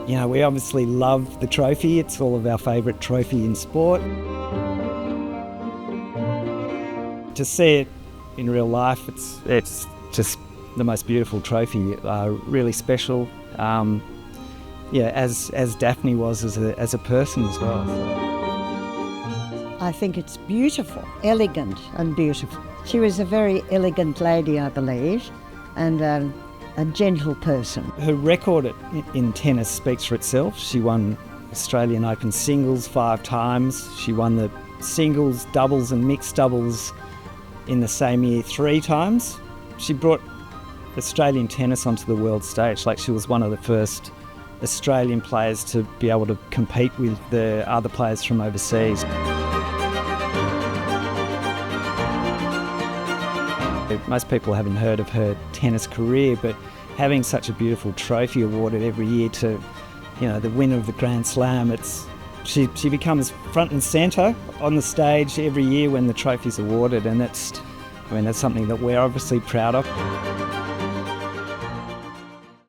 You know, we obviously love the trophy. It's all of our favourite trophy in sport. To see it in real life, it's just the most beautiful trophy. Really special. Yeah, as Daphne was as a person as well. I think it's beautiful, elegant and beautiful. She was a very elegant lady, I believe, and a gentle person. Her record in tennis speaks for itself. She won Australian Open singles 5 times. She won the singles, doubles and mixed doubles in the same year 3 times. She brought Australian tennis onto the world stage. Like, she was one of the first Australian players to be able to compete with the other players from overseas. Most people haven't heard of her tennis career, but having such a beautiful trophy awarded every year to, you know, the winner of the Grand Slam, she becomes front and centre on the stage every year when the trophy's awarded, and that's something that we're obviously proud of.